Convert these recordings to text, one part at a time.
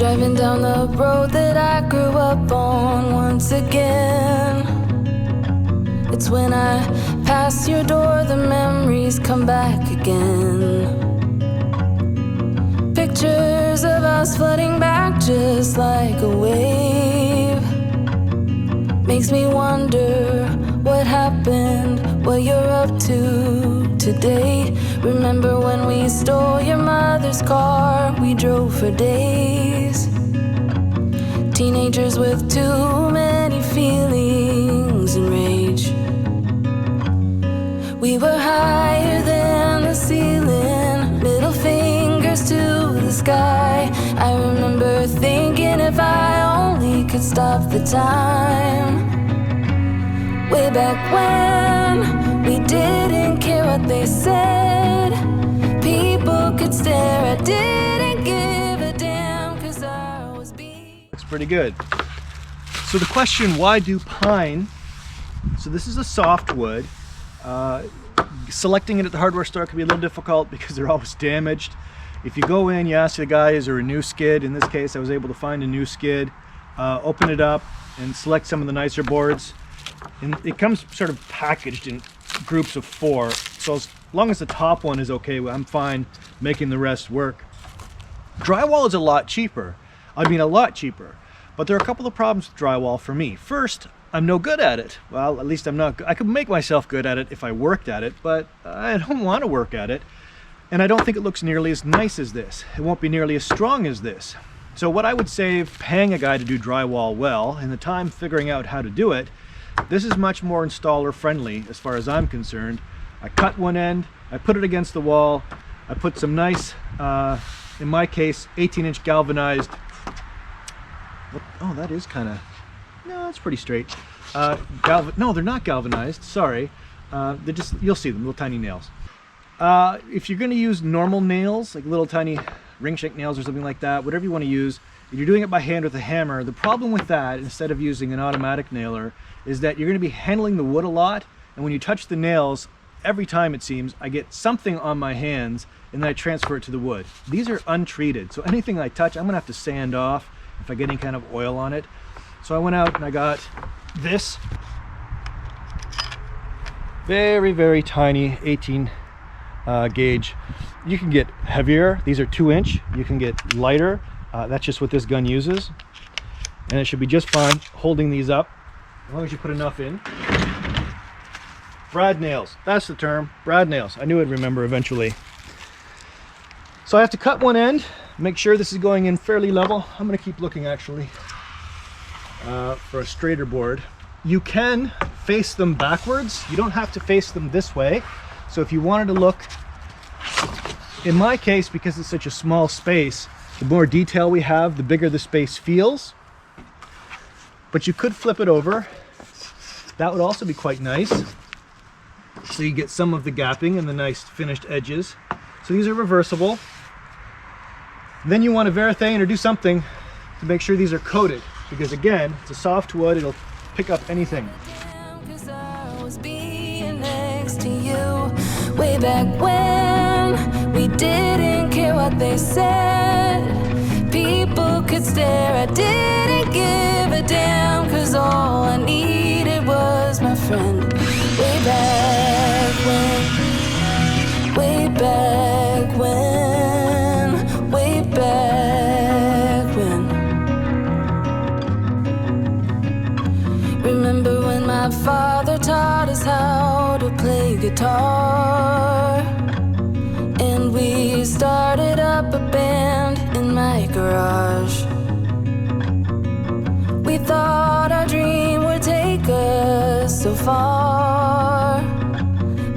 Driving down the road that I grew up on once again. It's when I pass your door, the memories come back again. Pictures of us flooding back just like a wave. Makes me wonder what happened, what you're up to today. Remember when we stole your mother's car, we drove for days. Teenagers with too many feelings and rage. We were higher than the ceiling, middle fingers to the sky. I remember thinking if I only could stop the time. Way back when we didn't care what they said. People could stare, I didn't give a damn, 'cause I was being... Looks pretty good. So the question, why do pine? So this is a soft wood. Selecting it at the hardware store can be a little difficult because they're always damaged. If you go in, you ask the guy, is there a new skid? In this case, I was able to find a new skid. Open it up and select some of the nicer boards. And it comes sort of packaged in groups of 4. So as long as the top one is okay, I'm fine making the rest work. Drywall is a lot cheaper. I mean, a lot cheaper. But there are a couple of problems with drywall for me. First, I'm no good at it. Well, at least I'm not. I could make myself good at it if I worked at it, but I don't want to work at it. And I don't think it looks nearly as nice as this. It won't be nearly as strong as this. So what I would save paying a guy to do drywall well, and the time figuring out how to do it, this is much more installer friendly as far as I'm concerned. I cut one end, I put it against the wall, I put some nice, in my case, 18-inch galvanized. Oh, that is kind of, no, that's pretty straight. No, they're not galvanized, sorry. They're just, you'll see them, little tiny nails. If you're going to use normal nails, like little tiny ring shank nails or something like that, whatever you want to use, if you're doing it by hand with a hammer, the problem with that, instead of using an automatic nailer, is that you're going to be handling the wood a lot, and when you touch the nails, every time it seems, I get something on my hands, and then I transfer it to the wood. These are untreated, so anything I touch, I'm going to have to sand off if I get any kind of oil on it. So I went out and I got this very, very tiny 18 gauge. You can get heavier. These are 2-inch. You can get lighter. That's just what this gun uses. And it should be just fine holding these up, as long as you put enough in. Brad nails. That's the term. Brad nails. I knew I'd remember eventually. So I have to cut one end, make sure this is going in fairly level. I'm going to keep looking actually for a straighter board. You can face them backwards. You don't have to face them this way. So if you wanted to look, in my case, because it's such a small space, the more detail we have, the bigger the space feels. But you could flip it over. That would also be quite nice. So you get some of the gapping and the nice finished edges. So these are reversible. Then you want to verathane or do something to make sure these are coated, because again, it's a soft wood, it'll pick up anything. Way back when we didn't care what they said. People could stare, I didn't give a damn, 'cause all I needed was my friend. Way back when, way back when, way back when. Remember when my father taught us how to play guitar, and we started up a band in my garage. We thought our dream would take us so far,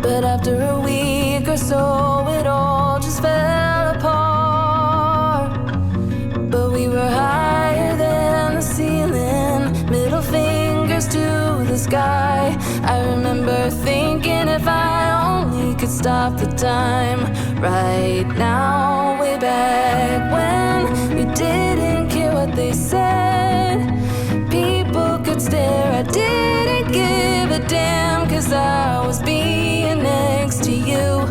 but after a week or so it all just fell apart. But we were higher than the ceiling, middle fingers to the sky. I remember thinking if I only could stop the time right now. Way back when we didn't care what they said. People could stare, I didn't give a damn, 'cause I was being next to you.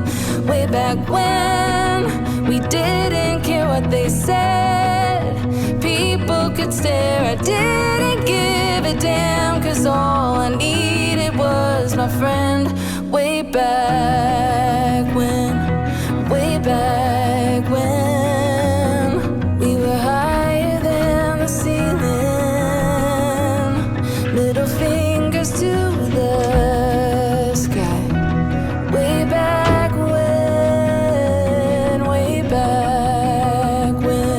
Way back when we didn't care what they said. would stare. I didn't give a damn, 'cause all I needed was my friend. Way back when, way back when, we were higher than the ceiling. Middle fingers to the sky. Way back when, way back when.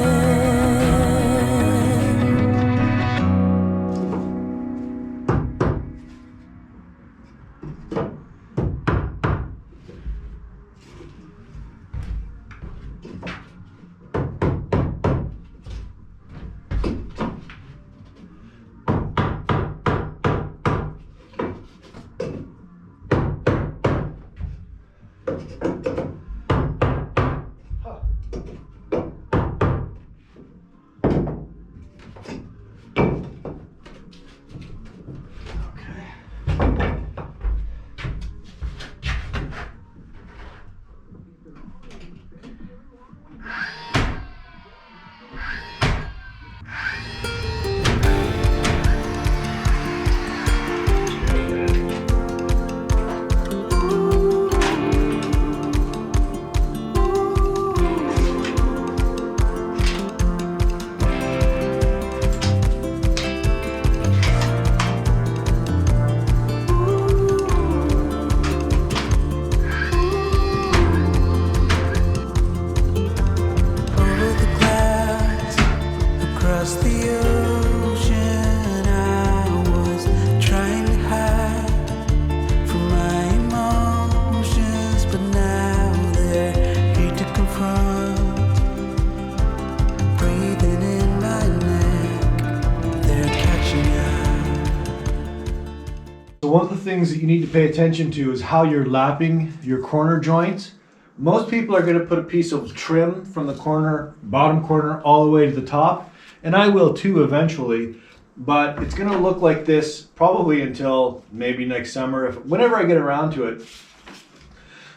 One of the things that you need to pay attention to is how you're lapping your corner joints. Most people are going to put a piece of trim from the corner, bottom corner, all the way to the top, and I will too eventually, but it's going to look like this probably until maybe next summer, whenever I get around to it.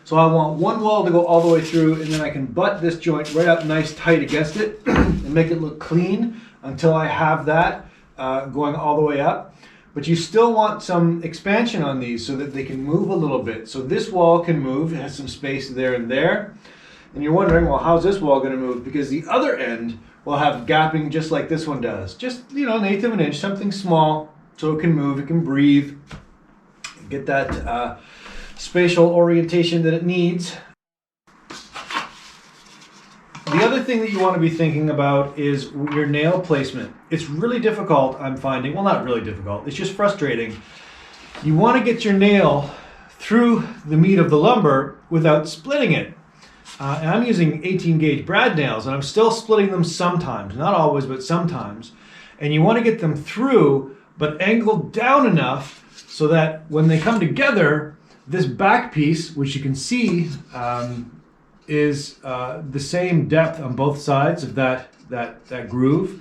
So I want one wall to go all the way through, and then I can butt this joint right up nice tight against it and make it look clean until I have that going all the way up. But you still want some expansion on these so that they can move a little bit. So this wall can move, it has some space there and there. And you're wondering, well, how's this wall going to move? Because the other end will have gapping just like this one does. Just, you know, 1/8 of an inch, something small, so it can move, it can breathe, get that spatial orientation that it needs. The other thing that you want to be thinking about is your nail placement. It's really difficult, I'm finding. Well, not really difficult. It's just frustrating. You want to get your nail through the meat of the lumber without splitting it. And I'm using 18 gauge brad nails, and I'm still splitting them sometimes. Not always, but sometimes. And you want to get them through, but angled down enough so that when they come together, this back piece, which you can see, is the same depth on both sides of that groove.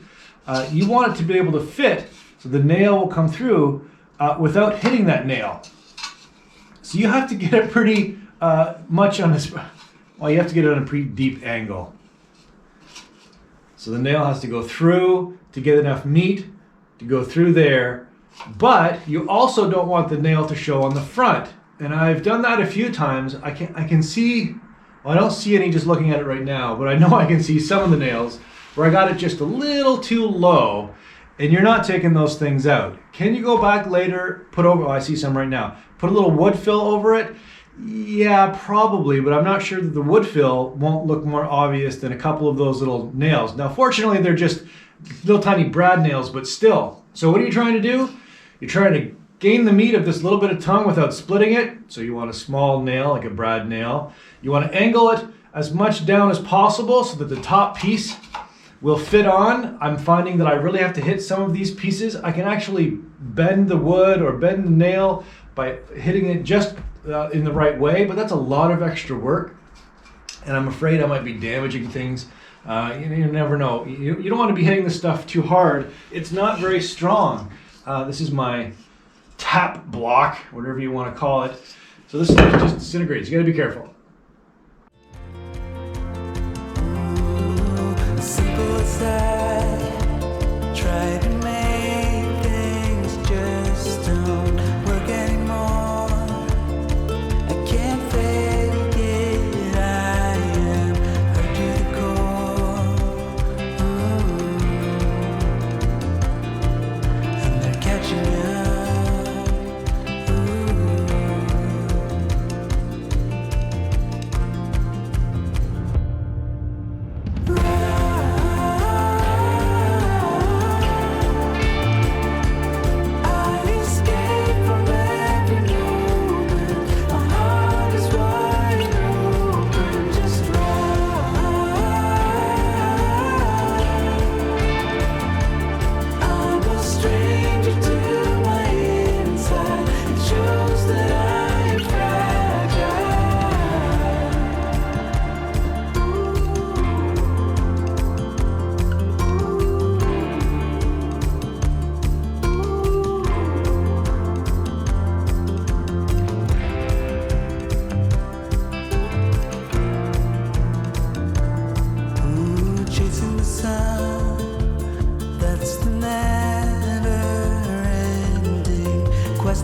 You want it to be able to fit so the nail will come through without hitting that nail. So you have to get it pretty much on this, well, you have to get it on a pretty deep angle. So the nail has to go through to get enough meat to go through there, but you also don't want the nail to show on the front. And I've done that a few times. I can see, well, I don't see any just looking at it right now, but I know I can see some of the nails where I got it just a little too low, and you're not taking those things out. Can you go back later, put over, oh, I see some right now, put a little wood fill over it? Yeah, probably, but I'm not sure that the wood fill won't look more obvious than a couple of those little nails. Now, fortunately, they're just little tiny brad nails, but still. So what are you trying to do? You're trying to gain the meat of this little bit of tongue without splitting it. So you want a small nail, like a brad nail. You want to angle it as much down as possible so that the top piece will fit on. I'm finding that I really have to hit some of these pieces. I can actually bend the wood or bend the nail by hitting it just in the right way, but that's a lot of extra work, and I'm afraid I might be damaging things. You never know. You don't want to be hitting this stuff too hard. It's not very strong. This is my tap block, whatever you want to call it. So this stuff just disintegrates. You got to be careful. Simple as that. Try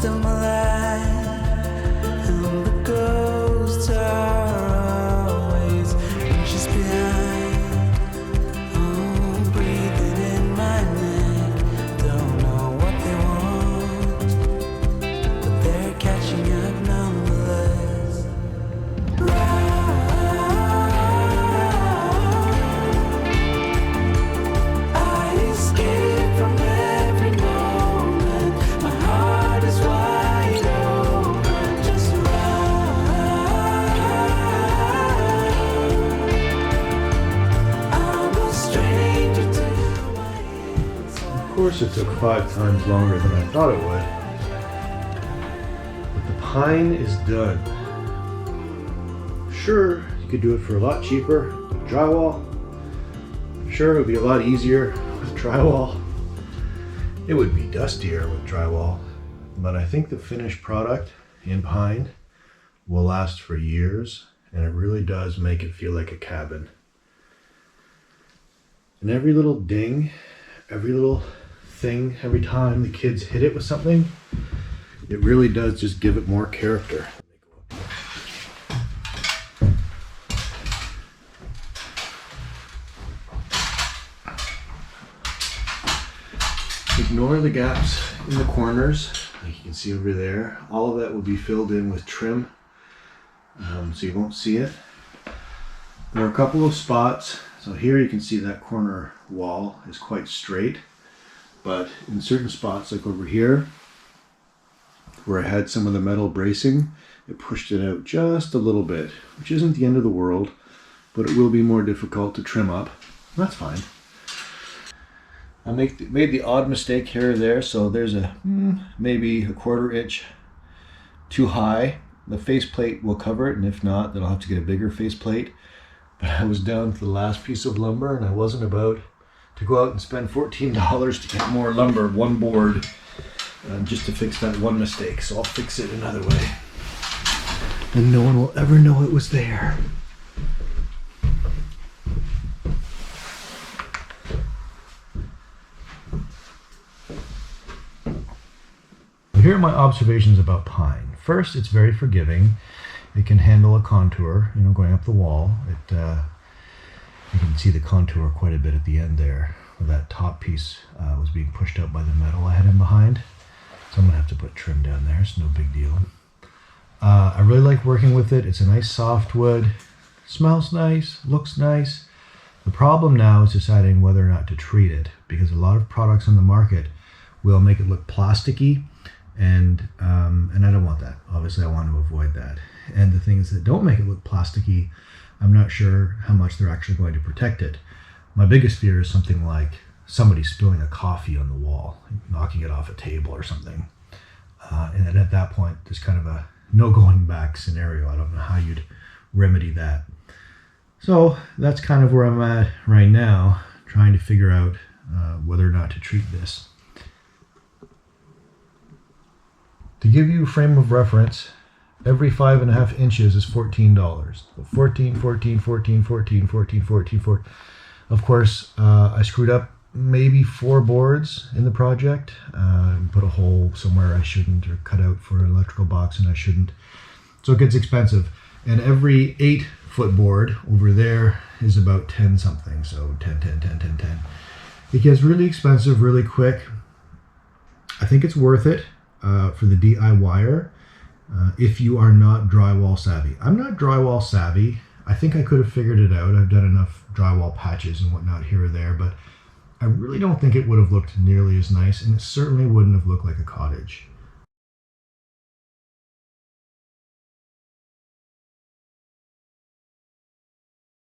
most of my life, and the ghosts are always just behind. Oh, breathing in my neck, don't know what they want, but they're catching up nonetheless. I escape from every moment. My heart is wide open. Just run. I'm a stranger to my inside. Of course, it took 5 times longer than I thought it would. But the pine is done. Sure, you could do it for a lot cheaper with drywall. Sure, it would be a lot easier with drywall. It would be dustier with drywall. But I think the finished product in pine will last for years, and it really does make it feel like a cabin. And every little ding, every little thing, every time the kids hit it with something, it really does just give it more character. Ignore the gaps in the corners, like you can see over there. All of that will be filled in with trim, so you won't see it. There are a couple of spots. So here you can see that corner wall is quite straight, but in certain spots, like over here, where I had some of the metal bracing, it pushed it out just a little bit, which isn't the end of the world, but it will be more difficult to trim up. That's fine. I made the odd mistake here or there, so there's a maybe a 1/4 inch too high. The faceplate will cover it, and if not, then I'll have to get a bigger faceplate. But I was down to the last piece of lumber, and I wasn't about to go out and spend $14 to get more lumber, one board, just to fix that one mistake. So I'll fix it another way, and no one will ever know it was there. Here are my observations about pine. First, it's very forgiving. It can handle a contour, going up the wall. You can see the contour quite a bit at the end there, where that top piece was being pushed out by the metal I had in behind. So I'm gonna have to put trim down there. It's no big deal. I really like working with it. It's a nice soft wood. Smells nice, looks nice. The problem now is deciding whether or not to treat it, because a lot of products on the market will make it look plasticky. And I don't want that. Obviously, I want to avoid that. And the things that don't make it look plasticky, I'm not sure how much they're actually going to protect it. My biggest fear is something like somebody spilling a coffee on the wall, knocking it off a table or something. And then at that point, there's kind of a no going back scenario. I don't know how you'd remedy that. So that's kind of where I'm at right now, trying to figure out whether or not to treat this. To give you a frame of reference, every 5.5 inches is $14. 14, 14, 14, 14, 14, 14, 14. Of course, I screwed up maybe 4 boards in the project. Put a hole somewhere I shouldn't, or cut out for an electrical box and I shouldn't. So it gets expensive. And every 8-foot board over there is about 10 something. So 10, 10, 10, 10, 10. It gets really expensive really quick. I think it's worth it. For the DIYer, if you are not drywall savvy. I'm not drywall savvy. I think I could have figured it out. I've done enough drywall patches and whatnot here or there, but I really don't think it would have looked nearly as nice, and it certainly wouldn't have looked like a cottage.